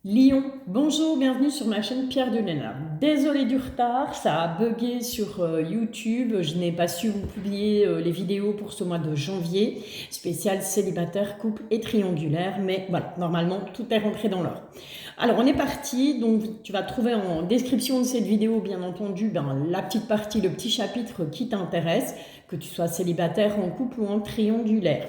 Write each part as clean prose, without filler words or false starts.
Lyon, bonjour, bienvenue sur ma chaîne Pierre de Lénard. Désolée du retard, ça a bugué sur YouTube, je n'ai pas su vous publier les vidéos pour ce mois de janvier, spécial célibataire, couple et triangulaire, mais voilà, normalement tout est rentré dans l'ordre. Alors on est parti, donc tu vas trouver en description de cette vidéo bien entendu la petite partie, le petit chapitre qui t'intéresse, que tu sois célibataire, en couple ou en triangulaire.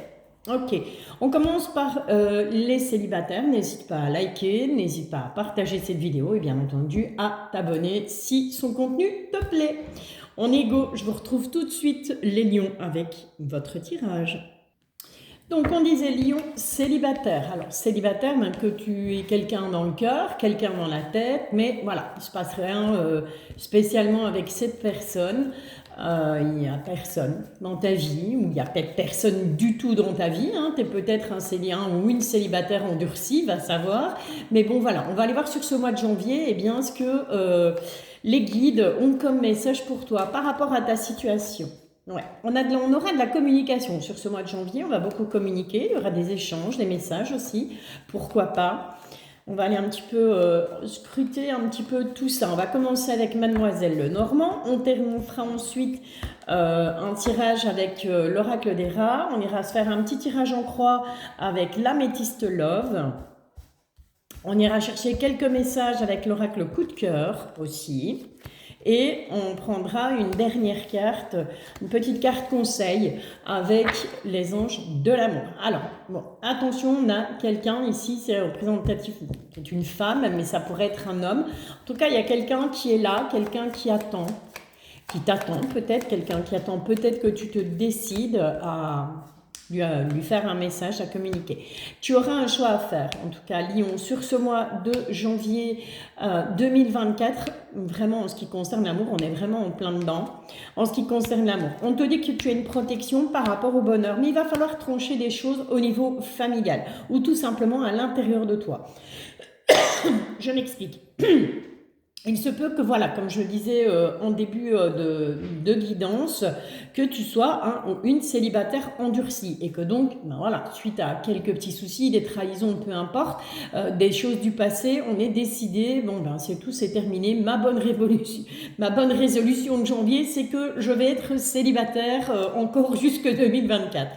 Ok, on commence par les célibataires. N'hésite pas à liker, n'hésite pas à partager cette vidéo et bien entendu à t'abonner si son contenu te plaît. En égo, je vous retrouve tout de suite les lions avec votre tirage. Donc on disait lion célibataire. Alors célibataire, même que tu aies quelqu'un dans le cœur, quelqu'un dans la tête, mais voilà, il ne se passe rien spécialement avec cette personne. Il n'y a personne dans ta vie, ou il n'y a peut-être personne du tout dans ta vie. Tu es peut-être un ou une célibataire endurcie, va savoir. Mais bon voilà, on va aller voir sur ce mois de janvier ce que les guides ont comme message pour toi par rapport à ta situation. Ouais, on aura de la communication sur ce mois de janvier, on va beaucoup communiquer, il y aura des échanges, des messages aussi, pourquoi pas. On va aller un petit peu scruter un petit peu tout ça. On va commencer avec Mademoiselle Lenormand. On fera ensuite un tirage avec l'oracle des rats. On ira se faire un petit tirage en croix avec l'améthyste Love. On ira chercher quelques messages avec l'oracle coup de cœur aussi. Et on prendra une dernière carte, une petite carte conseil avec les anges de l'amour. Alors, bon, attention, on a quelqu'un ici, c'est représentatif, c'est une femme, mais ça pourrait être un homme. En tout cas, il y a quelqu'un qui est là, quelqu'un qui attend, qui t'attend peut-être, quelqu'un qui attend peut-être que tu te décides à lui faire un message, à communiquer. Tu auras un choix à faire, en tout cas Lion, sur ce mois de janvier 2024, vraiment en ce qui concerne l'amour, on est vraiment en plein dedans. En ce qui concerne l'amour, on te dit que tu as une protection par rapport au bonheur, mais il va falloir trancher des choses au niveau familial, ou tout simplement à l'intérieur de toi. Je m'explique. Il se peut que, voilà, comme je le disais en début de guidance, que tu sois un ou une célibataire endurcie et que donc, voilà, suite à quelques petits soucis, des trahisons, peu importe, des choses du passé, on est décidé, c'est tout, c'est terminé. Ma bonne résolution de janvier, c'est que je vais être célibataire encore jusque 2024.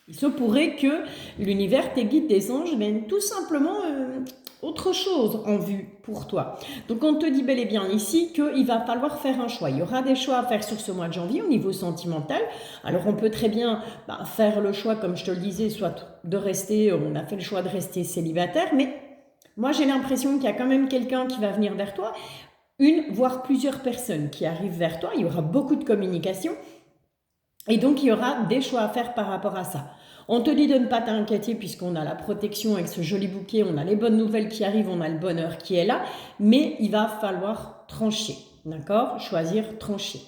Il se pourrait que l'univers, tes guides, des anges, viennent tout simplement autre chose en vue pour toi. Donc on te dit bel et bien ici qu'il va falloir faire un choix. Il y aura des choix à faire sur ce mois de janvier au niveau sentimental. Alors on peut très bien faire le choix, comme je te le disais, soit de rester, on a fait le choix de rester célibataire, mais moi j'ai l'impression qu'il y a quand même quelqu'un qui va venir vers toi, une voire plusieurs personnes qui arrivent vers toi. Il y aura beaucoup de communication. Et donc, il y aura des choix à faire par rapport à ça. On te dit de ne pas t'inquiéter puisqu'on a la protection avec ce joli bouquet, on a les bonnes nouvelles qui arrivent, on a le bonheur qui est là, mais il va falloir trancher, d'accord? Choisir, trancher.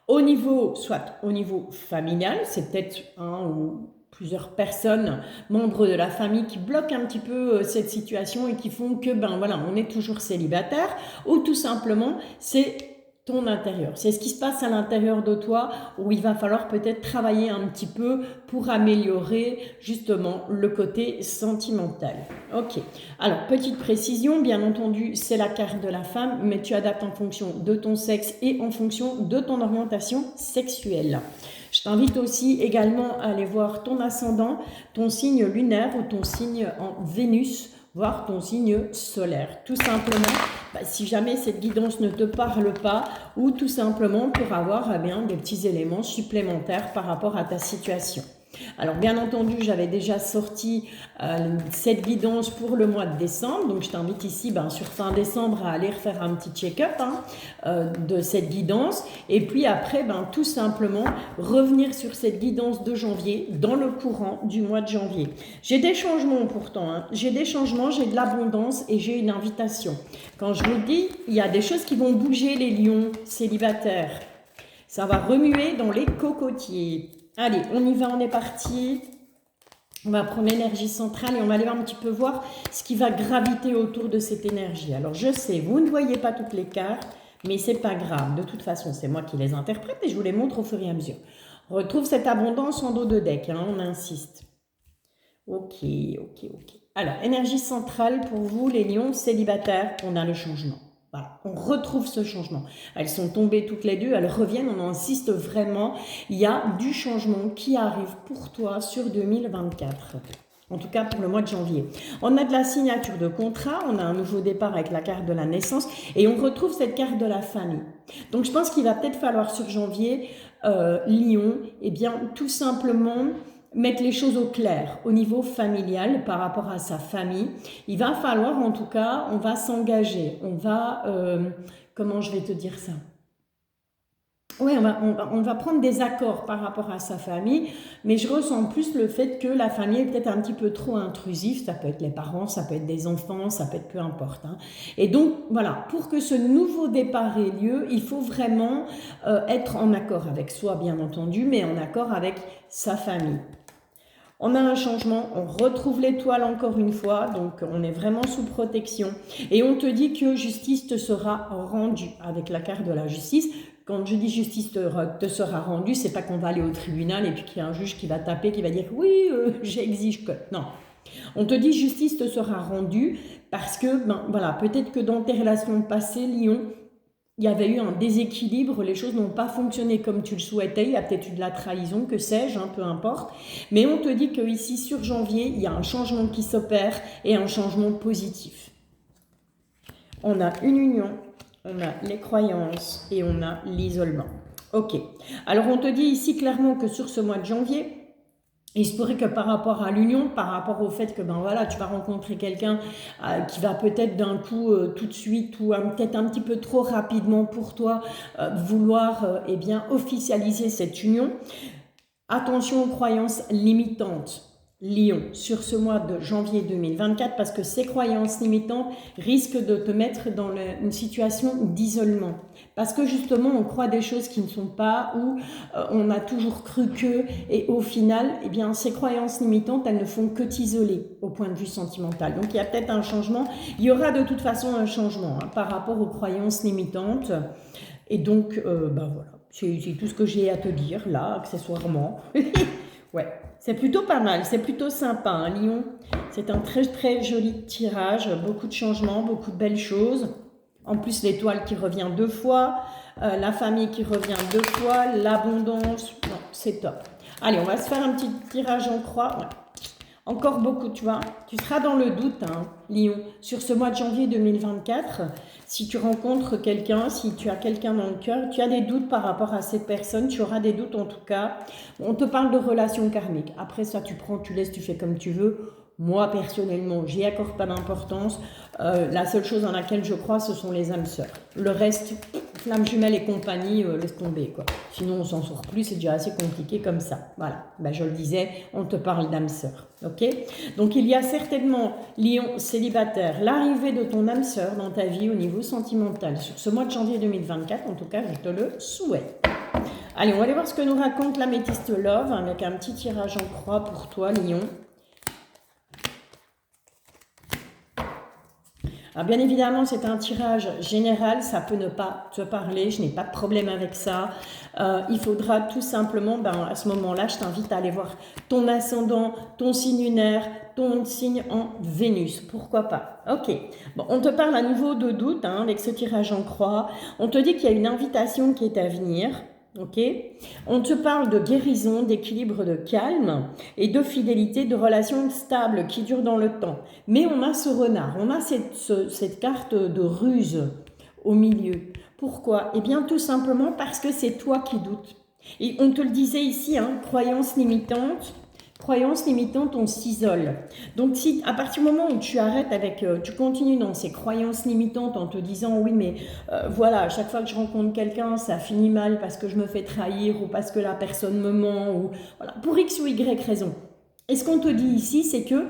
Soit au niveau familial, c'est peut-être un ou plusieurs personnes, membres de la famille qui bloquent un petit peu cette situation et qui font que, on est toujours célibataire, ou tout simplement, c'est ton intérieur. C'est ce qui se passe à l'intérieur de toi où il va falloir peut-être travailler un petit peu pour améliorer justement le côté sentimental. Ok. Alors, petite précision, bien entendu, c'est la carte de la femme, mais tu adaptes en fonction de ton sexe et en fonction de ton orientation sexuelle. Je t'invite aussi également à aller voir ton ascendant, ton signe lunaire ou ton signe en Vénus, voir ton signe solaire. Tout simplement, si jamais cette guidance ne te parle pas, ou tout simplement pour avoir des petits éléments supplémentaires par rapport à ta situation. Alors bien entendu, j'avais déjà sorti cette guidance pour le mois de décembre, donc je t'invite ici sur fin décembre à aller refaire un petit check-up de cette guidance, et puis après tout simplement revenir sur cette guidance de janvier dans le courant du mois de janvier. J'ai des changements pourtant, j'ai des changements, j'ai de l'abondance et j'ai une invitation. Quand je vous dis, il y a des choses qui vont bouger les lions célibataires, ça va remuer dans les cocotiers. Allez, on y va, on est parti. On va prendre l'énergie centrale et on va aller un petit peu voir ce qui va graviter autour de cette énergie. Alors, je sais, vous ne voyez pas toutes les cartes, mais c'est pas grave. De toute façon, c'est moi qui les interprète et je vous les montre au fur et à mesure. On retrouve cette abondance en dos de deck, on insiste. Ok. Alors, énergie centrale pour vous, les lions célibataires, on a le changement. Voilà, on retrouve ce changement. Elles sont tombées toutes les deux, elles reviennent, on insiste vraiment. Il y a du changement qui arrive pour toi sur 2024. En tout cas pour le mois de janvier. On a de la signature de contrat, on a un nouveau départ avec la carte de la naissance et on retrouve cette carte de la famille. Donc je pense qu'il va peut-être falloir sur janvier, Lion, eh bien tout simplement mettre les choses au clair au niveau familial par rapport à sa famille. Il va falloir en tout cas, on va s'engager, on va, comment je vais te dire ça ? Oui, on va prendre des accords par rapport à sa famille, mais je ressens plus le fait que la famille est peut-être un petit peu trop intrusive. Ça peut être les parents, ça peut être des enfants, ça peut être peu importe. Hein. Et donc, voilà, pour que ce nouveau départ ait lieu, il faut vraiment être en accord avec soi, bien entendu, mais en accord avec sa famille. On a un changement, on retrouve l'étoile encore une fois, donc on est vraiment sous protection. Et on te dit que justice te sera rendue avec la carte de la justice. Quand je dis justice te sera rendue, c'est pas qu'on va aller au tribunal et puis qu'il y a un juge qui va taper, qui va dire oui, j'exige que... Non. On te dit justice te sera rendue parce que, ben voilà, peut-être que dans tes relations passées, Lion, il y avait eu un déséquilibre, les choses n'ont pas fonctionné comme tu le souhaitais, il y a peut-être eu de la trahison, que sais-je, hein, peu importe. Mais on te dit qu'ici, sur janvier, il y a un changement qui s'opère et un changement positif. On a une union, on a les croyances et on a l'isolement. Ok, alors on te dit ici clairement que sur ce mois de janvier, il se pourrait que par rapport à l'union, par rapport au fait que ben voilà, tu vas rencontrer quelqu'un qui va peut-être d'un coup tout de suite ou peut-être un petit peu trop rapidement pour toi vouloir eh bien officialiser cette union. Attention aux croyances limitantes. Lion, sur ce mois de janvier 2024, parce que ces croyances limitantes risquent de te mettre dans une situation d'isolement. Parce que justement, on croit des choses qui ne sont pas, ou on a toujours cru que, et au final, eh bien, ces croyances limitantes, elles ne font que t'isoler au point de vue sentimental. Donc, il y a peut-être un changement. Il y aura de toute façon un changement par rapport aux croyances limitantes. Et donc, ben voilà, c'est tout ce que j'ai à te dire, là, accessoirement. Ouais, c'est plutôt pas mal, c'est plutôt sympa, hein, Lion. C'est un très très joli tirage, beaucoup de changements, beaucoup de belles choses. En plus, l'étoile qui revient 2 fois, la famille qui revient 2 fois, l'abondance, non, c'est top. Allez, on va se faire un petit tirage en croix. Ouais. Encore beaucoup, tu vois. Tu seras dans le doute, hein, Lion, sur ce mois de janvier 2024. Si tu rencontres quelqu'un, si tu as quelqu'un dans le cœur, tu as des doutes par rapport à cette personne, tu auras des doutes en tout cas. On te parle de relations karmiques. Après ça, tu prends, tu laisses, tu fais comme tu veux. Moi, personnellement, j'y accorde pas d'importance. La seule chose dans laquelle je crois, ce sont les âmes sœurs. Le reste, flammes jumelles et compagnie, laisse tomber, quoi. Sinon, on s'en sort plus, c'est déjà assez compliqué comme ça. Voilà, ben, je le disais, on te parle d'âmes sœurs, ok? Donc, il y a certainement, Lion célibataire, l'arrivée de ton âme sœur dans ta vie au niveau sentimental. Sur ce mois de janvier 2024, en tout cas, je te le souhaite. Allez, on va aller voir ce que nous raconte l'améthyste Love, avec un petit tirage en croix pour toi, Lion. Alors bien évidemment, c'est un tirage général, ça peut ne pas te parler, je n'ai pas de problème avec ça. Il faudra tout simplement, à ce moment-là, je t'invite à aller voir ton ascendant, ton signe lunaire, ton signe en Vénus. Pourquoi pas? Ok. Bon, on te parle à nouveau de doute avec ce tirage en croix. On te dit qu'il y a une invitation qui est à venir. Ok, on te parle de guérison, d'équilibre, de calme et de fidélité, de relations stables qui durent dans le temps. Mais on a ce renard, on a cette carte de ruse au milieu. Pourquoi? Eh bien tout simplement parce que c'est toi qui doutes. Et on te le disait ici, croyance limitante. Croyance limitante, on s'isole. Donc, si à partir du moment où tu arrêtes avec, tu continues dans ces croyances limitantes en te disant oui, mais voilà, à chaque fois que je rencontre quelqu'un, ça finit mal parce que je me fais trahir ou parce que la personne me ment ou voilà, pour X ou Y raison. Et ce qu'on te dit ici, c'est que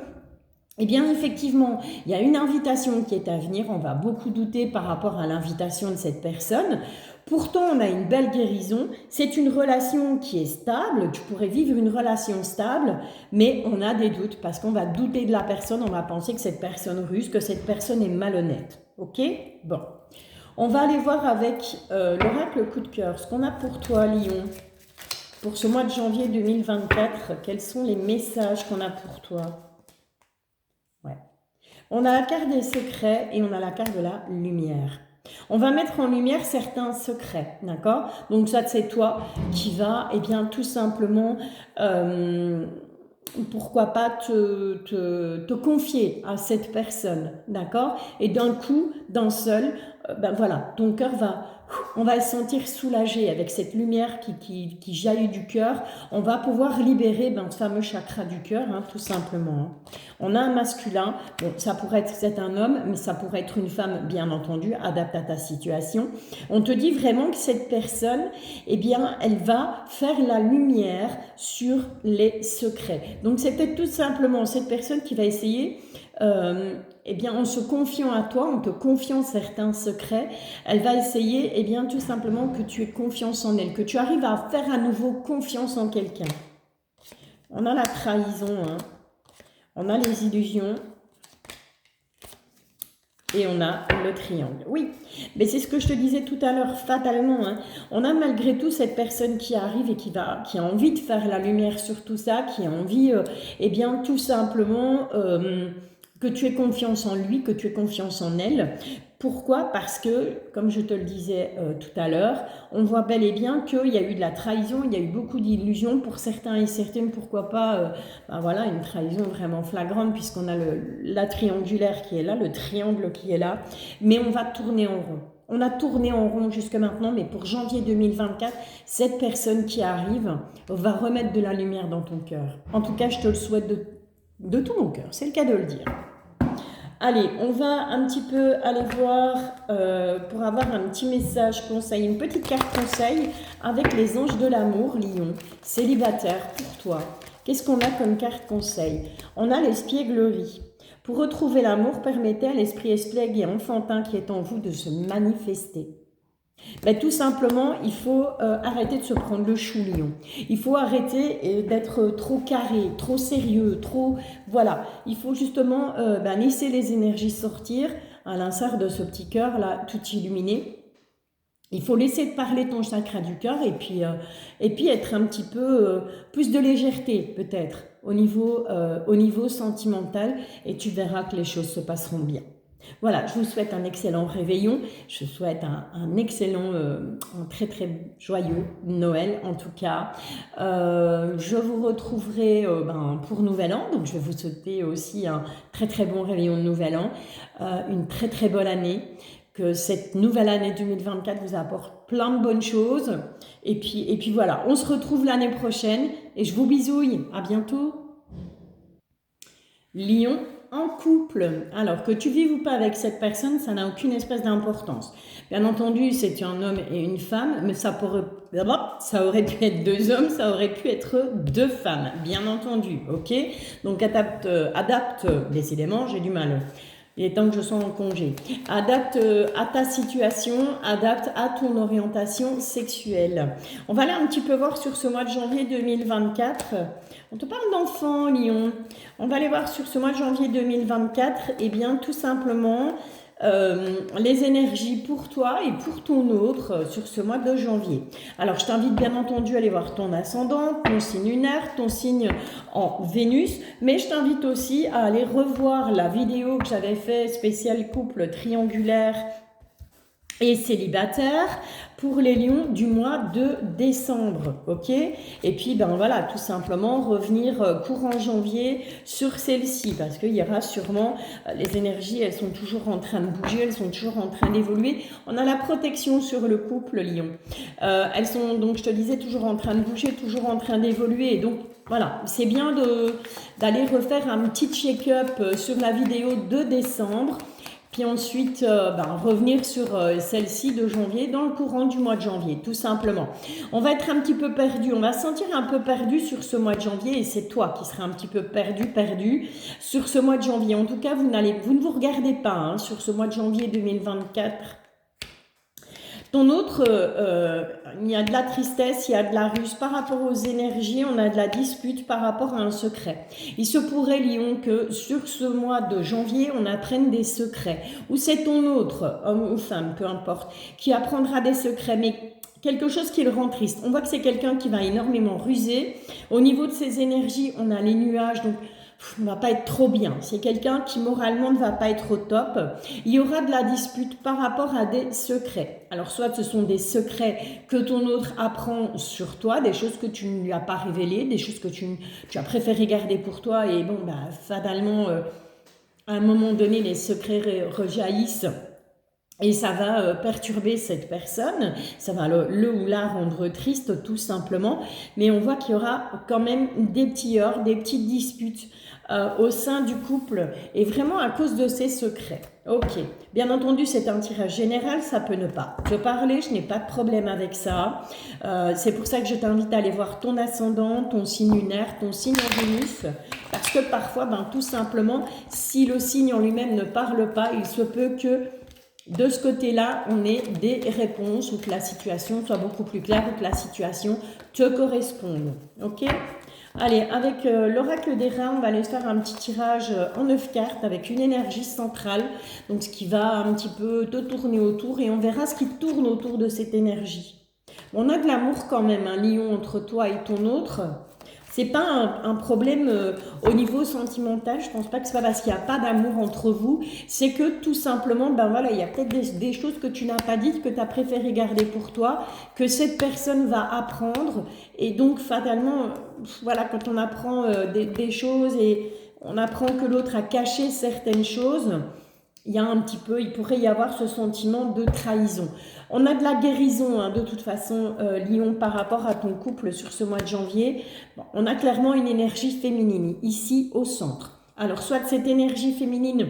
eh bien, effectivement, il y a une invitation qui est à venir. On va beaucoup douter par rapport à l'invitation de cette personne. Pourtant, on a une belle guérison. C'est une relation qui est stable. Tu pourrais vivre une relation stable, mais on a des doutes parce qu'on va douter de la personne. On va penser que cette personne ruse, que cette personne est malhonnête. Ok? Bon. On va aller voir avec l'oracle coup de cœur ce qu'on a pour toi, Lion. Pour ce mois de janvier 2024, quels sont les messages qu'on a pour toi? Ouais. On a la carte des secrets et on a la carte de la lumière. On va mettre en lumière certains secrets, d'accord? Donc ça, c'est toi qui vas, eh bien, tout simplement, pourquoi pas te confier à cette personne, d'accord? Et d'un coup, d'un seul, ben voilà, ton cœur va, on va se sentir soulagé avec cette lumière qui jaillit du cœur. On va pouvoir libérer ce fameux chakra du cœur, hein, tout simplement. Hein. On a un masculin, bon, ça pourrait être c'est un homme, mais ça pourrait être une femme, bien entendu, adapte à ta situation. On te dit vraiment que cette personne, eh bien, elle va faire la lumière sur les secrets. Donc, c'est peut-être tout simplement cette personne qui va essayer, eh bien, en se confiant à toi, en te confiant certains secrets, elle va essayer, eh bien, tout simplement que tu aies confiance en elle, que tu arrives à faire à nouveau confiance en quelqu'un. On a la trahison, hein. On a les illusions et on a le triangle. Oui, mais c'est ce que je te disais tout à l'heure, fatalement. Hein. On a malgré tout cette personne qui arrive et qui a envie de faire la lumière sur tout ça, qui a envie, eh bien, tout simplement, que tu aies confiance en lui, que tu aies confiance en elle. Pourquoi? Parce que, comme je te le disais tout à l'heure, on voit bel et bien qu'il y a eu de la trahison, il y a eu beaucoup d'illusions pour certains et certaines, pourquoi pas, voilà, une trahison vraiment flagrante puisqu'on a la triangulaire qui est là, le triangle qui est là, mais on va tourner en rond. On a tourné en rond jusque maintenant, mais pour janvier 2024, cette personne qui arrive va remettre de la lumière dans ton cœur. En tout cas, je te le souhaite de tout mon cœur, c'est le cas de le dire. Allez, on va un petit peu aller voir pour avoir un petit message conseil, une petite carte conseil avec les anges de l'amour, Lion, célibataire pour toi. Qu'est-ce qu'on a comme carte conseil? On a l'espièglerie. Pour retrouver l'amour, permettez à l'esprit espiègle et enfantin qui est en vous de se manifester. Ben, tout simplement, il faut arrêter de se prendre le chou, Lion. Il faut arrêter d'être trop carré, trop sérieux, trop... Voilà, il faut justement laisser les énergies sortir, à l'instar de ce petit cœur là, tout illuminé. Il faut laisser parler ton chakra du cœur et puis être un petit peu plus de légèreté peut-être au niveau sentimental et tu verras que les choses se passeront bien. Voilà, je vous souhaite un excellent réveillon, je vous souhaite un excellent, un très très joyeux Noël en tout cas. Je vous retrouverai pour Nouvel An, donc je vais vous souhaiter aussi un très très bon réveillon de Nouvel An, une très très bonne année, que cette nouvelle année 2024 vous apporte plein de bonnes choses. Et puis voilà, on se retrouve l'année prochaine et je vous bisouille, à bientôt. Lion en couple. Alors, que tu vives ou pas avec cette personne, ça n'a aucune espèce d'importance. Bien entendu, c'est un homme et une femme, mais ça aurait pu être deux hommes, ça aurait pu être deux femmes, bien entendu, ok? Donc, adapte, décidément, j'ai du mal. Il est temps que je sois en congé. Adapte à ta situation, adapte à ton orientation sexuelle. On va aller un petit peu voir sur ce mois de janvier 2024. On te parle d'enfants, Lion. On va aller voir sur ce mois de janvier 2024, eh bien, tout simplement, les énergies pour toi et pour ton autre sur ce mois de janvier. Alors, je t'invite bien entendu à aller voir ton ascendant, ton signe lunaire, ton signe en Vénus, mais je t'invite aussi à aller revoir la vidéo que j'avais fait spéciale couple triangulaire et célibataire pour les lions du mois de décembre, ok? Et puis, voilà, tout simplement revenir courant janvier sur celle-ci, parce qu'il y aura sûrement, les énergies, elles sont toujours en train de bouger, elles sont toujours en train d'évoluer. On a la protection sur le couple lion. Elles sont, donc, je te disais, toujours en train de bouger, toujours en train d'évoluer, et donc, voilà, c'est bien d'aller refaire un petit check-up sur la vidéo de décembre, puis ensuite revenir sur celle-ci de janvier dans le courant du mois de janvier, tout simplement. On va être un petit peu perdu, on va se sentir un peu perdu sur ce mois de janvier et c'est toi qui seras un petit peu perdu sur ce mois de janvier. En tout cas, vous ne vous regardez pas sur ce mois de janvier 2024. Ton autre, il y a de la tristesse, il y a de la ruse par rapport aux énergies, on a de la dispute par rapport à un secret. Il se pourrait, Lion, que sur ce mois de janvier, on apprenne des secrets. Ou c'est ton autre, homme ou femme, peu importe, qui apprendra des secrets, mais quelque chose qui le rend triste. On voit que c'est quelqu'un qui va énormément ruser. Au niveau de ses énergies, on a les nuages, donc ne va pas être trop bien. C'est quelqu'un qui moralement ne va pas être au top. Il y aura de la dispute par rapport à des secrets. Alors soit ce sont des secrets que ton autre apprend sur toi, des choses que tu ne lui as pas révélées, des choses que tu as préféré garder pour toi et bon, bah, fatalement, à un moment donné, les secrets rejaillissent. Et ça va perturber cette personne, ça va le ou la rendre triste tout simplement, mais on voit qu'il y aura quand même des petits heurts, des petites disputes au sein du couple, et vraiment à cause de ces secrets. Ok, bien entendu c'est un tirage général, ça peut ne pas te parler, je n'ai pas de problème avec ça, c'est pour ça que je t'invite à aller voir ton ascendant, ton signe lunaire, ton signe en Vénus, parce que parfois, ben, tout simplement, si le signe en lui-même ne parle pas, il se peut que de ce côté-là, on ait des réponses ou que la situation soit beaucoup plus claire ou que la situation te corresponde. Ok ? Allez, avec l'oracle des reins, on va aller faire un petit tirage en 9 cartes avec une énergie centrale. Donc, ce qui va un petit peu te tourner autour et on verra ce qui tourne autour de cette énergie. On a de l'amour quand même, un lion entre toi et ton autre. C'est pas un problème au niveau sentimental, je pense pas que c'est pas parce qu'il n'y a pas d'amour entre vous, c'est que tout simplement, ben voilà, il y a peut-être des choses que tu n'as pas dites, que tu as préféré garder pour toi, que cette personne va apprendre, et donc fatalement, voilà, quand on apprend des choses et on apprend que l'autre a caché certaines choses, il y a un petit peu, il pourrait y avoir ce sentiment de trahison. On a de la guérison, hein, de toute façon, Lion, par rapport à ton couple sur ce mois de janvier. Bon, on a clairement une énergie féminine, ici au centre. Alors, soit cette énergie féminine,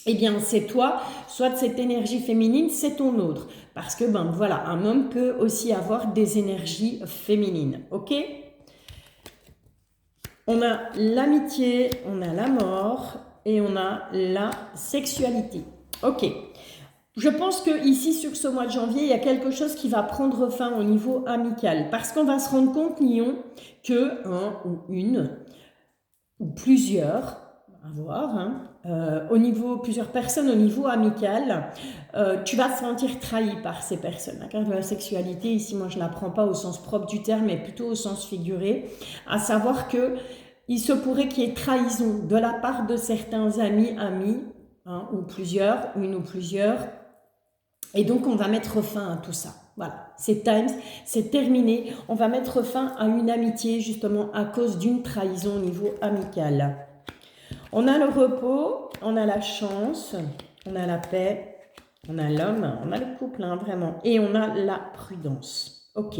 eh bien, c'est toi, soit cette énergie féminine, c'est ton autre. Parce que, ben voilà, un homme peut aussi avoir des énergies féminines, ok ? On a l'amitié, on a la mort et on a la sexualité. Ok. Je pense que ici, sur ce mois de janvier, il y a quelque chose qui va prendre fin au niveau amical. Parce qu'on va se rendre compte, Lion, que un ou une, ou plusieurs, à voir, hein, plusieurs personnes au niveau amical, tu vas te sentir trahi par ces personnes. La carte de la sexualité, ici, moi, je ne la prends pas au sens propre du terme, mais plutôt au sens figuré, à savoir que il se pourrait qu'il y ait trahison de la part de certains amis, hein, ou plusieurs, une ou plusieurs, et donc on va mettre fin à tout ça. Voilà, c'est time, c'est terminé. On va mettre fin à une amitié justement à cause d'une trahison au niveau amical. On a le repos, on a la chance, on a la paix, on a l'homme, on a le couple, hein, vraiment. Et on a la prudence. Ok.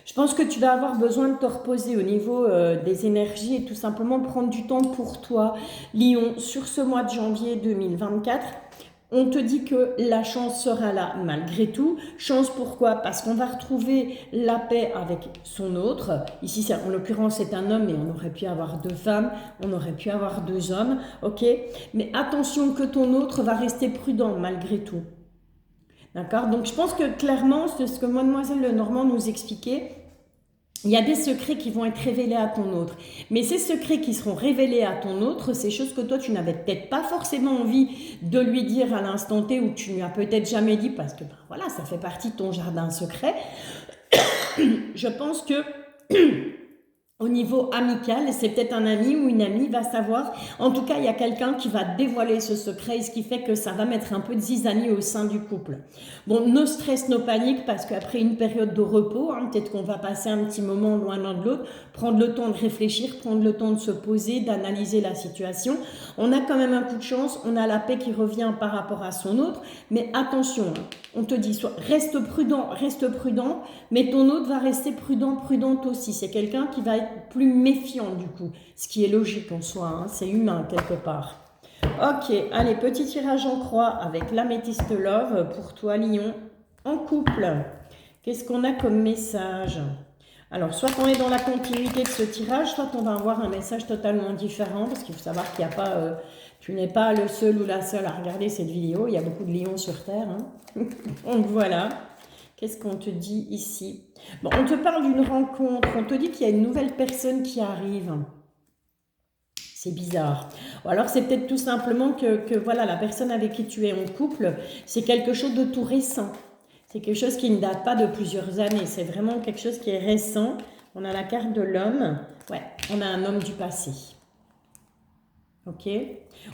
Je pense que tu vas avoir besoin de te reposer au niveau des énergies et tout simplement prendre du temps pour toi, Lion, sur ce mois de janvier 2024. On te dit que la chance sera là malgré tout. Chance pourquoi? Parce qu'on va retrouver la paix avec son autre. Ici, en l'occurrence, c'est un homme, mais on aurait pu avoir deux femmes, on aurait pu avoir deux hommes, ok? Mais attention que ton autre va rester prudent malgré tout. D'accord? Donc, je pense que clairement, c'est ce que Mademoiselle Lenormand nous expliquait. Il y a des secrets qui vont être révélés à ton autre. Mais ces secrets qui seront révélés à ton autre, ces choses que toi, tu n'avais peut-être pas forcément envie de lui dire à l'instant T ou tu ne lui as peut-être jamais dit parce que ben, voilà, ça fait partie de ton jardin secret. Je pense que au niveau amical, c'est peut-être un ami ou une amie va savoir. En tout cas, il y a quelqu'un qui va dévoiler ce secret, ce qui fait que ça va mettre un peu de zizanie au sein du couple. Bon, no stress, no panique, parce qu'après une période de repos, hein, peut-être qu'on va passer un petit moment loin l'un de l'autre, prendre le temps de réfléchir, prendre le temps de se poser, d'analyser la situation. On a quand même un coup de chance, on a la paix qui revient par rapport à son autre, mais attention, hein, on te dit, reste prudent, mais ton autre va rester prudente aussi. C'est quelqu'un qui va être plus méfiant du coup, ce qui est logique en soi, hein, c'est humain quelque part. Ok, allez, petit tirage en croix avec l'améthyste love pour toi Lion, en couple. Qu'est-ce qu'on a comme message? Alors, soit on est dans la continuité de ce tirage, soit on va avoir un message totalement différent, parce qu'il faut savoir qu'il n'y a pas, tu n'es pas le seul ou la seule à regarder cette vidéo, il y a beaucoup de lions sur Terre. Hein. Donc voilà. Qu'est-ce qu'on te dit ici? Bon, on te parle d'une rencontre, on te dit qu'il y a une nouvelle personne qui arrive. C'est bizarre. Ou alors c'est peut-être tout simplement que voilà, la personne avec qui tu es en couple, c'est quelque chose de tout récent. C'est quelque chose qui ne date pas de plusieurs années. C'est vraiment quelque chose qui est récent. On a la carte de l'homme. Ouais, on a un homme du passé. ok?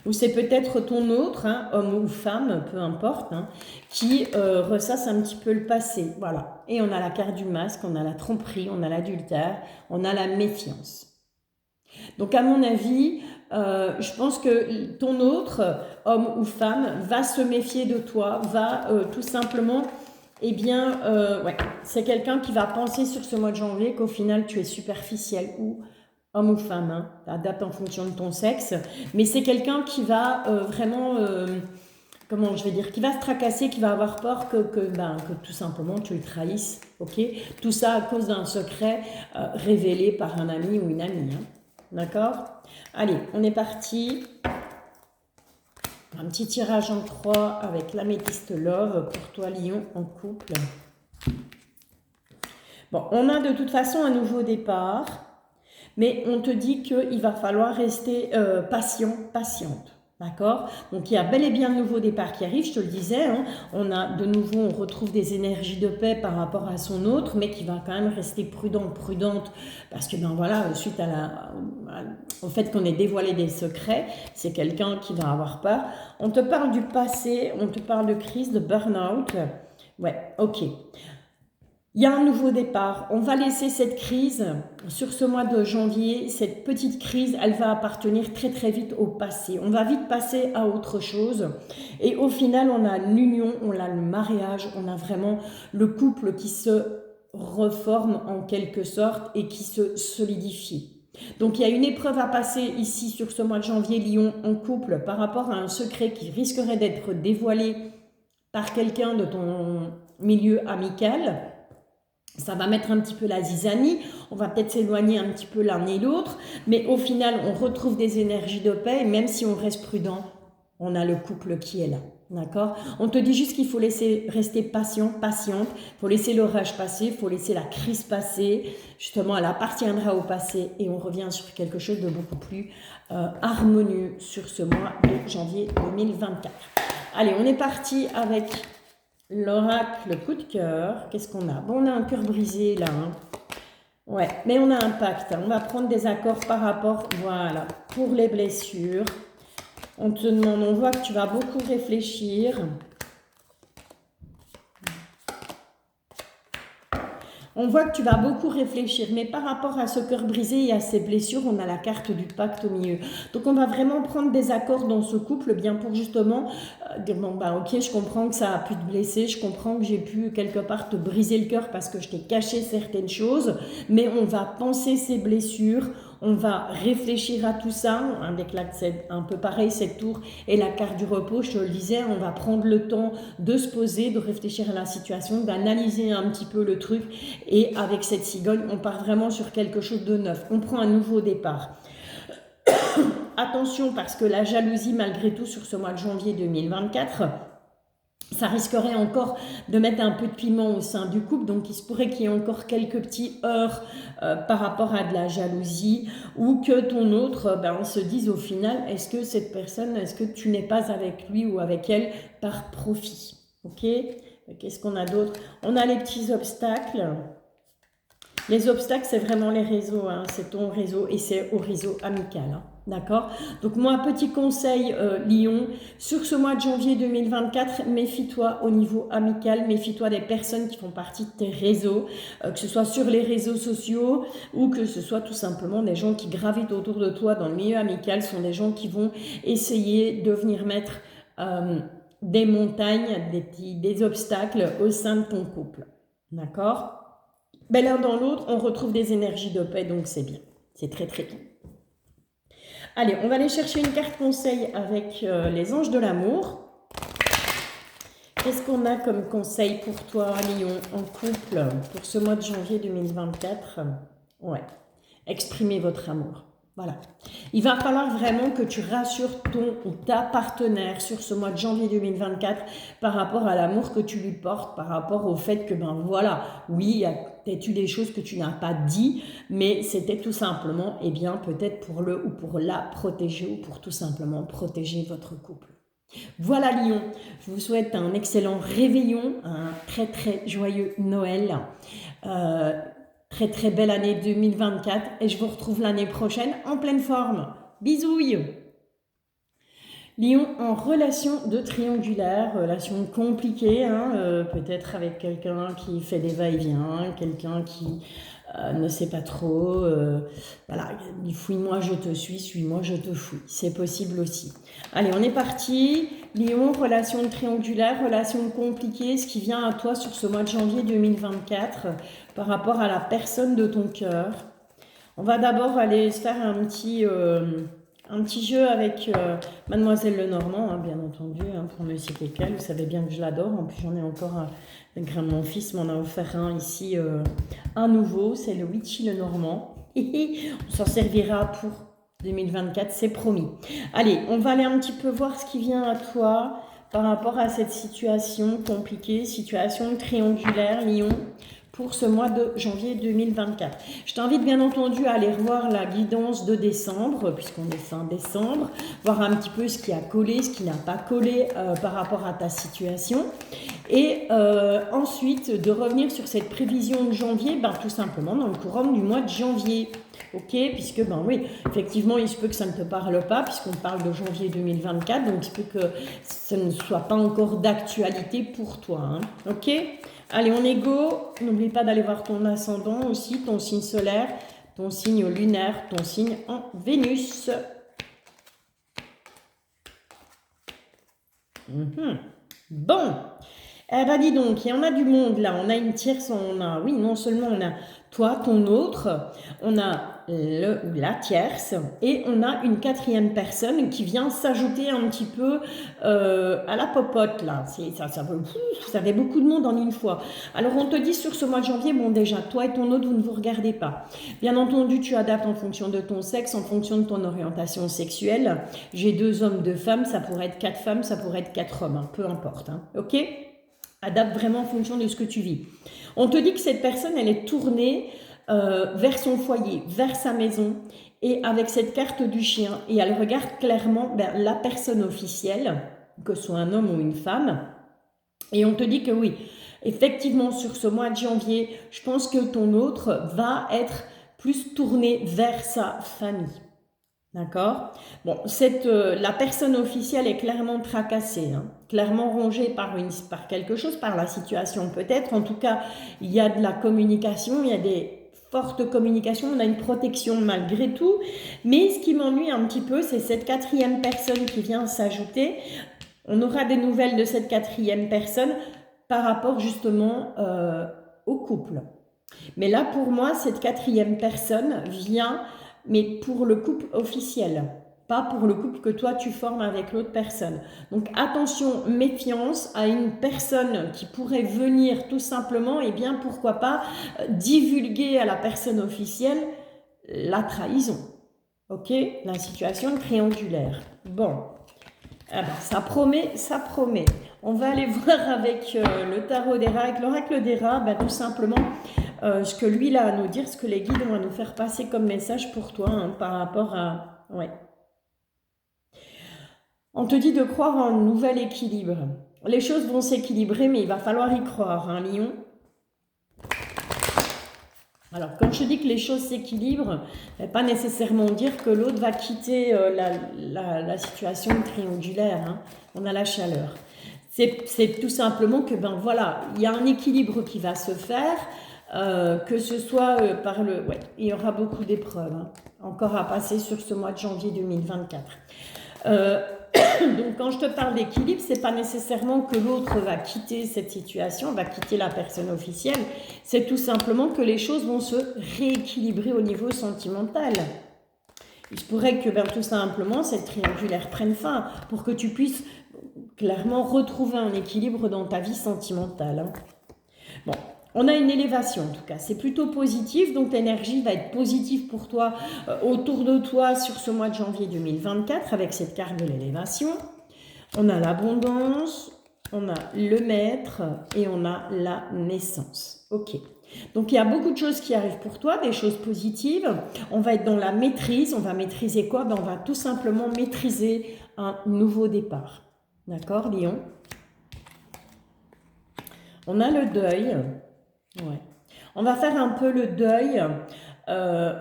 Ou c'est peut-être ton autre, hein, homme ou femme, peu importe, hein, qui ressasse un petit peu le passé, voilà. Et on a la carte du masque, on a la tromperie, on a l'adultère, on a la méfiance. Donc à mon avis, je pense que ton autre, homme ou femme, va se méfier de toi, va tout simplement, eh bien, ouais, c'est quelqu'un qui va penser sur ce mois de janvier qu'au final tu es superficiel ou homme ou femme, hein, adapte en fonction de ton sexe, mais c'est quelqu'un qui va vraiment, comment je vais dire, qui va se tracasser, qui va avoir peur que tout simplement tu le trahisses, ok? Tout ça à cause d'un secret révélé par un ami ou une amie, hein. D'accord? Allez, on est parti. Un petit tirage en croix avec l'améthyste love pour toi, Lion, en couple. Bon, on a de toute façon un nouveau départ, mais on te dit qu'il va falloir rester patient, patiente. D'accord? Donc il y a bel et bien un nouveau départ qui arrive, je te le disais, hein. On a de nouveau, on retrouve des énergies de paix par rapport à son autre, mais qui va quand même rester prudent, prudente, parce que ben voilà, suite au fait qu'on ait dévoilé des secrets, c'est quelqu'un qui va avoir peur. On te parle du passé, on te parle de crise, de burn-out. Ouais, ok. Il y a un nouveau départ. On va laisser cette crise sur ce mois de janvier. Cette petite crise, elle va appartenir très très vite au passé. On va vite passer à autre chose. Et au final, on a l'union, on a le mariage, on a vraiment le couple qui se reforme en quelque sorte et qui se solidifie. Donc il y a une épreuve à passer ici sur ce mois de janvier, Lion, en couple, par rapport à un secret qui risquerait d'être dévoilé par quelqu'un de ton milieu amical. Ça va mettre un petit peu la zizanie, on va peut-être s'éloigner un petit peu l'un et l'autre, mais au final, on retrouve des énergies de paix, et même si on reste prudent, on a le couple qui est là, d'accord? On te dit juste qu'il faut laisser rester patient, patiente, il faut laisser l'orage passer, il faut laisser la crise passer, justement, elle appartiendra au passé, et on revient sur quelque chose de beaucoup plus harmonieux sur ce mois de janvier 2024. Allez, on est parti avec l'oracle coup de cœur. Qu'est-ce qu'on a? Bon, on a un cœur brisé là, hein. Ouais, mais on a un pacte. On va prendre des accords par rapport, voilà, pour les blessures. On te demande, on voit que tu vas beaucoup réfléchir. On voit que tu vas beaucoup réfléchir, mais par rapport à ce cœur brisé et à ces blessures, on a la carte du pacte au milieu. Donc on va vraiment prendre des accords dans ce couple, bien pour justement dire, bon bah ok, je comprends que ça a pu te blesser, je comprends que j'ai pu quelque part te briser le cœur parce que je t'ai caché certaines choses, mais on va penser ces blessures, on va réfléchir à tout ça, avec c'est un peu pareil cette tour et la carte du repos, je te le disais, on va prendre le temps de se poser, de réfléchir à la situation, d'analyser un petit peu le truc, et avec cette cigogne, on part vraiment sur quelque chose de neuf, on prend un nouveau départ. Attention, parce que la jalousie, malgré tout, sur ce mois de janvier 2024, ça risquerait encore de mettre un peu de piment au sein du couple, donc il se pourrait qu'il y ait encore quelques petits heurts par rapport à de la jalousie, ou que ton autre se dise au final, est-ce que cette personne, est-ce que tu n'es pas avec lui ou avec elle par profit? Ok? Qu'est-ce qu'on a d'autre? On a les petits obstacles. Les obstacles, c'est vraiment les réseaux, hein, c'est ton réseau et c'est au réseau amical, hein, d'accord? Donc moi, petit conseil, Lion, sur ce mois de janvier 2024, méfie-toi au niveau amical, méfie-toi des personnes qui font partie de tes réseaux, que ce soit sur les réseaux sociaux ou que ce soit tout simplement des gens qui gravitent autour de toi dans le milieu amical, sont des gens qui vont essayer de venir mettre des montagnes, des obstacles au sein de ton couple, d'accord? Ben, l'un dans l'autre, on retrouve des énergies de paix, donc c'est bien. C'est très très bien. Allez, on va aller chercher une carte conseil avec les anges de l'amour. Qu'est-ce qu'on a comme conseil pour toi, Lion, en couple, pour ce mois de janvier 2024? Ouais, exprimez votre amour. Voilà. Il va falloir vraiment que tu rassures ton ou ta partenaire sur ce mois de janvier 2024 par rapport à l'amour que tu lui portes, par rapport au fait que, ben voilà, oui, il y a peut-être eu des choses que tu n'as pas dit, mais c'était tout simplement, eh bien, peut-être pour le ou pour la protéger ou pour tout simplement protéger votre couple. Voilà Lion, je vous souhaite un excellent réveillon, un très très joyeux Noël. Très très belle année 2024 et je vous retrouve l'année prochaine en pleine forme. Bisous! Lion en relation de triangulaire, relation compliquée, hein, peut-être avec quelqu'un qui fait des va-et-vient, quelqu'un qui ne sait pas trop, voilà, fouille-moi je te suis-moi je te fouille, c'est possible aussi. Allez, on est parti. Lion, relation triangulaire, relation compliquée, ce qui vient à toi sur ce mois de janvier 2024 par rapport à la personne de ton cœur. On va d'abord aller se faire un petit jeu avec Mademoiselle Lenormand, hein, bien entendu, hein, pour ne citer qu'elle. Vous savez bien que je l'adore. En plus, j'en ai encore un. Mon fils m'en a offert un ici, un nouveau. C'est le Witchy Lenormand. On s'en servira pour 2024, c'est promis. Allez, on va aller un petit peu voir ce qui vient à toi par rapport à cette situation compliquée, situation triangulaire, Lion, pour ce mois de janvier 2024. Je t'invite bien entendu à aller revoir la guidance de décembre, puisqu'on est fin décembre, voir un petit peu ce qui a collé, ce qui n'a pas collé par rapport à ta situation. Et ensuite, de revenir sur cette prévision de janvier, tout simplement dans le courant du mois de janvier. Ok, puisque oui, effectivement, il se peut que ça ne te parle pas, puisqu'on parle de janvier 2024, donc il se peut que ce ne soit pas encore d'actualité pour toi. Hein. Ok. Allez, on est go. N'oublie pas d'aller voir ton ascendant aussi, ton signe solaire, ton signe lunaire, ton signe en Vénus. Bon. Eh ben dis donc, il y en a du monde là, on a une tierce, oui, non seulement on a toi, ton autre, on a le ou la tierce, et on a une quatrième personne qui vient s'ajouter un petit peu à la popote là, ça fait beaucoup de monde en une fois. Alors on te dit sur ce mois de janvier, bon déjà, toi et ton autre, vous ne vous regardez pas. Bien entendu, tu adaptes en fonction de ton sexe, en fonction de ton orientation sexuelle. J'ai 2 hommes, 2 femmes, ça pourrait être 4 femmes, ça pourrait être 4 hommes, hein, peu importe, hein, ok ? Adapte vraiment en fonction de ce que tu vis. On te dit que cette personne, elle est tournée vers son foyer, vers sa maison, et avec cette carte du chien, et elle regarde clairement la personne officielle, que ce soit un homme ou une femme, et on te dit que oui, effectivement, sur ce mois de janvier, je pense que ton autre va être plus tourné vers sa famille. D'accord. Bon, la personne officielle est clairement tracassée, hein, clairement rongée par quelque chose, par la situation peut-être. En tout cas, il y a de la communication, il y a des fortes communications, on a une protection malgré tout. Mais ce qui m'ennuie un petit peu, c'est cette quatrième personne qui vient s'ajouter. On aura des nouvelles de cette quatrième personne par rapport justement au couple. Mais là, pour moi, cette quatrième personne vient... mais pour le couple officiel, pas pour le couple que toi tu formes avec l'autre personne. Donc attention, méfiance à une personne qui pourrait venir tout simplement, et bien pourquoi pas, divulguer à la personne officielle la trahison. Ok, la situation triangulaire. Bon, ça promet, ça promet. On va aller voir avec le tarot des rats, avec l'oracle des rats, tout simplement ce que lui a à nous dire, ce que les guides ont à nous faire passer comme message pour toi, hein, par rapport à... Ouais. On te dit de croire en un nouvel équilibre. Les choses vont s'équilibrer, mais il va falloir y croire, hein, Lion. Alors, quand je dis que les choses s'équilibrent, ça ne veut pas nécessairement dire que l'autre va quitter la situation triangulaire. Hein. On a la chaleur. C'est tout simplement que, voilà, il y a un équilibre qui va se faire, que ce soit par le... Ouais, il y aura beaucoup d'épreuves, hein, encore à passer sur ce mois de janvier 2024. Donc, quand je te parle d'équilibre, c'est pas nécessairement que l'autre va quitter cette situation, va quitter la personne officielle. C'est tout simplement que les choses vont se rééquilibrer au niveau sentimental. Il se pourrait que, tout simplement, cette triangulaire prenne fin pour que tu puisses clairement retrouver un équilibre dans ta vie sentimentale. Hein. Bon. On a une élévation en tout cas, c'est plutôt positif, donc l'énergie va être positive pour toi, autour de toi sur ce mois de janvier 2024 avec cette carte de l'élévation. On a l'abondance, on a le maître et on a la naissance. Ok, donc il y a beaucoup de choses qui arrivent pour toi, des choses positives. On va être dans la maîtrise, on va maîtriser quoi? On va tout simplement maîtriser un nouveau départ. D'accord, Lion? On a le deuil. Ouais. On va faire un peu le deuil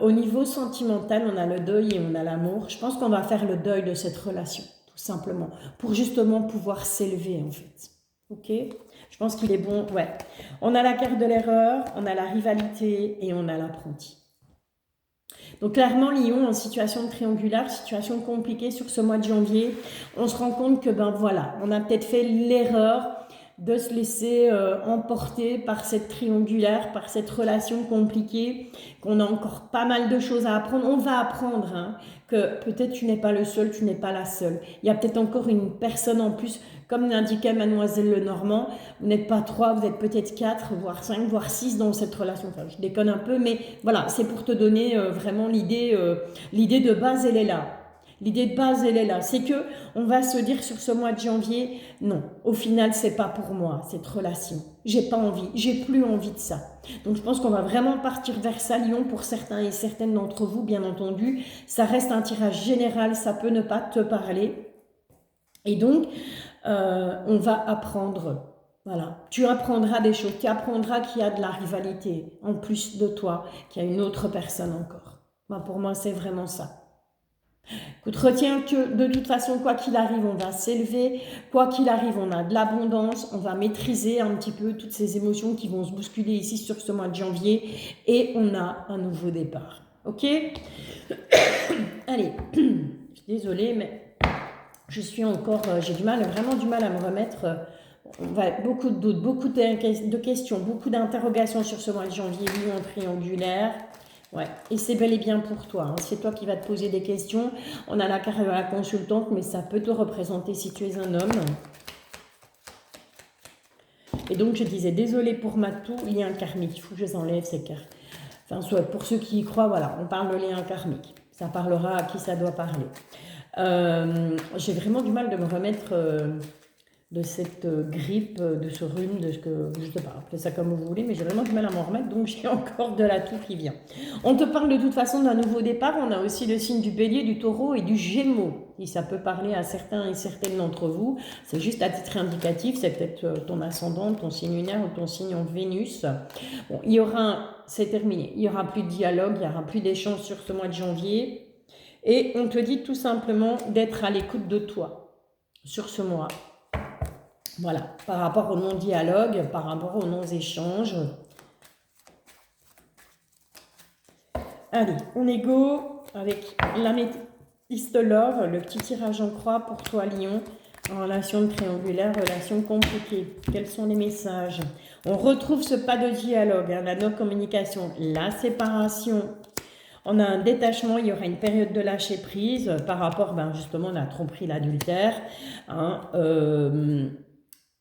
au niveau sentimental, on a le deuil et on a l'amour. Je pense qu'on va faire le deuil de cette relation, tout tout simplement, pour justement pouvoir s'élever en fait. Ok? Je pense qu'il est bon, ouais. On a la carte de l'erreur, on a la rivalité et on a l'apprenti. Donc clairement, Lion, en situation de triangulaire, situation compliquée sur ce mois de janvier, on se rend compte que ben voilà, on a peut-être fait l'erreur de se laisser emporter par cette triangulaire, par cette relation compliquée, qu'on a encore pas mal de choses à apprendre. On va apprendre hein, que peut-être tu n'es pas le seul, tu n'es pas la seule. Il y a peut-être encore une personne en plus, comme l'indiquait Mademoiselle Lenormand, vous n'êtes pas 3, vous êtes peut-être 4, voire 5, voire 6 dans cette relation. Enfin, je déconne un peu, mais voilà, c'est pour te donner vraiment l'idée de base, elle est là. L'idée de base, elle est là. C'est que on va se dire sur ce mois de janvier, non, au final, c'est pas pour moi, cette relation. J'ai pas envie, j'ai plus envie de ça. Donc, je pense qu'on va vraiment partir vers ça, Lion, pour certains et certaines d'entre vous, bien entendu. Ça reste un tirage général, ça peut ne pas te parler. Et donc, on va apprendre. Voilà, tu apprendras des choses, tu apprendras qu'il y a de la rivalité en plus de toi, qu'il y a une autre personne encore. Moi, pour moi, c'est vraiment ça. Écoute, retiens que de toute façon, quoi qu'il arrive, on va s'élever. Quoi qu'il arrive, on a de l'abondance. On va maîtriser un petit peu toutes ces émotions qui vont se bousculer ici sur ce mois de janvier. Et on a un nouveau départ. Ok? Allez, je suis désolée, mais je suis encore... j'ai vraiment du mal à me remettre... on va beaucoup de doutes, beaucoup de questions, beaucoup d'interrogations sur ce mois de janvier, Lion triangulaire. Ouais, et c'est bel et bien pour toi. Hein. C'est toi qui vas te poser des questions. On a la carte de la consultante, mais ça peut te représenter si tu es un homme. Et donc, je disais, désolé pour Matou, lien karmique. Il faut que je les enlève, ces cartes. Enfin, soit pour ceux qui y croient, voilà, on parle de lien karmique. Ça parlera à qui ça doit parler. J'ai vraiment du mal de me remettre... de cette grippe, de ce rhume, de ce que, je sais pas, appelez ça comme vous voulez, mais j'ai vraiment du mal à m'en remettre, donc j'ai encore de la toux qui vient. On te parle de toute façon d'un nouveau départ, on a aussi le signe du bélier, du taureau et du gémeaux, et ça peut parler à certains et certaines d'entre vous, c'est juste à titre indicatif, c'est peut-être ton ascendant, ton signe lunaire ou ton signe en Vénus. Bon, il y aura, c'est terminé, il y aura plus de dialogue, il y aura plus d'échange sur ce mois de janvier, et on te dit tout simplement d'être à l'écoute de toi sur ce mois. Voilà, par rapport au non-dialogue, par rapport aux non-échanges. Allez, on est go avec la métiste love, le petit tirage en croix pour toi, Lion, en relation triangulaire, relation compliquée. Quels sont les messages? On retrouve ce pas de dialogue, hein, la non-communication, la séparation. On a un détachement, il y aura une période de lâcher prise par rapport, justement, à la tromperie, l'adultère. Hein,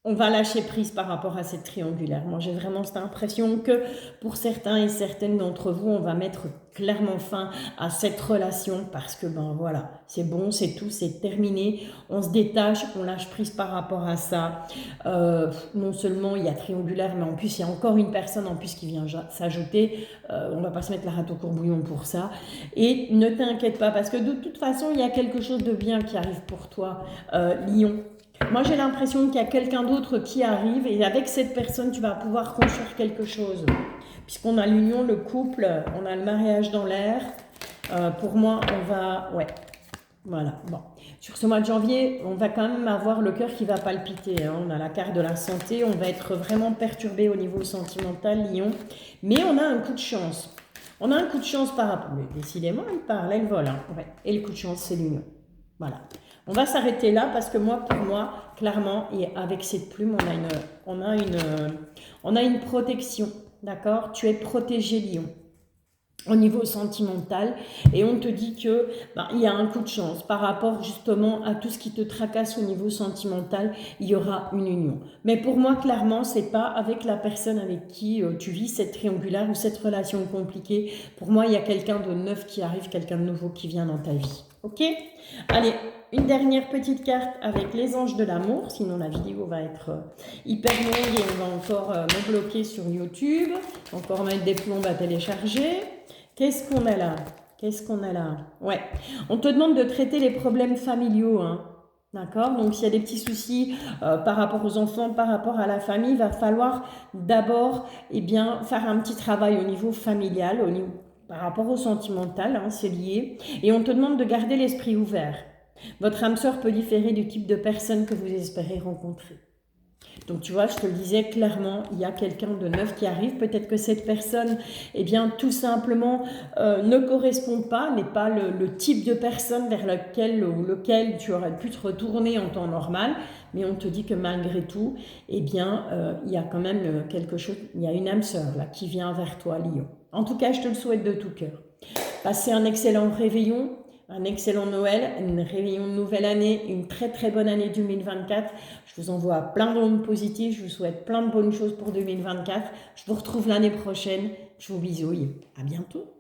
on va lâcher prise par rapport à cette triangulaire. Moi, j'ai vraiment cette impression que pour certains et certaines d'entre vous, on va mettre clairement fin à cette relation parce que, voilà, c'est bon, c'est tout, c'est terminé. On se détache, on lâche prise par rapport à ça. Non seulement il y a triangulaire, mais en plus, il y a encore une personne en plus qui vient s'ajouter. On va pas se mettre la rate au courbouillon pour ça. Et ne t'inquiète pas parce que de toute façon, il y a quelque chose de bien qui arrive pour toi, Lion. Moi, j'ai l'impression qu'il y a quelqu'un d'autre qui arrive et avec cette personne, tu vas pouvoir construire quelque chose. Puisqu'on a l'union, le couple, on a le mariage dans l'air. Pour moi, on va... Ouais, voilà. Bon. Sur ce mois de janvier, on va quand même avoir le cœur qui va palpiter. Hein. On a la carte de la santé. On va être vraiment perturbé au niveau sentimental, Lion. Mais on a un coup de chance. On a un coup de chance par rapport... Mais décidément, elle parle, elle vole. Hein. Ouais. Et le coup de chance, c'est l'union. Voilà. On va s'arrêter là parce que pour moi, clairement, et avec cette plume, on a une protection, d'accord? Tu es protégé, Lion, au niveau sentimental, et on te dit que il y a un coup de chance par rapport justement à tout ce qui te tracasse au niveau sentimental, il y aura une union. Mais pour moi, clairement, c'est pas avec la personne avec qui tu vis cette triangulaire ou cette relation compliquée. Pour moi, il y a quelqu'un de neuf qui arrive, quelqu'un de nouveau qui vient dans ta vie. Ok? Allez, une dernière petite carte avec les anges de l'amour, sinon la vidéo va être hyper longue et on va encore me bloquer sur YouTube, encore mettre des plombes à télécharger. Qu'est-ce qu'on a là? Qu'est-ce qu'on a là? Ouais, on te demande de traiter les problèmes familiaux, hein. D'accord? Donc, s'il y a des petits soucis par rapport aux enfants, par rapport à la famille, il va falloir d'abord faire un petit travail au niveau familial, par rapport au sentimental, hein, c'est lié. Et on te demande de garder l'esprit ouvert. Votre âme sœur peut différer du type de personne que vous espérez rencontrer. Donc tu vois, je te le disais clairement, il y a quelqu'un de neuf qui arrive. Peut-être que cette personne, eh bien, tout simplement, ne correspond pas, n'est pas le type de personne vers lequel tu aurais pu te retourner en temps normal. Mais on te dit que malgré tout, eh bien, il y a quand même quelque chose, il y a une âme sœur là qui vient vers toi, Lion. En tout cas, je te le souhaite de tout cœur. Passez un excellent réveillon, un excellent Noël, un réveillon de nouvelle année, une très très bonne année 2024. Je vous envoie plein d'ondes positives, je vous souhaite plein de bonnes choses pour 2024. Je vous retrouve l'année prochaine. Je vous bisouille. À bientôt.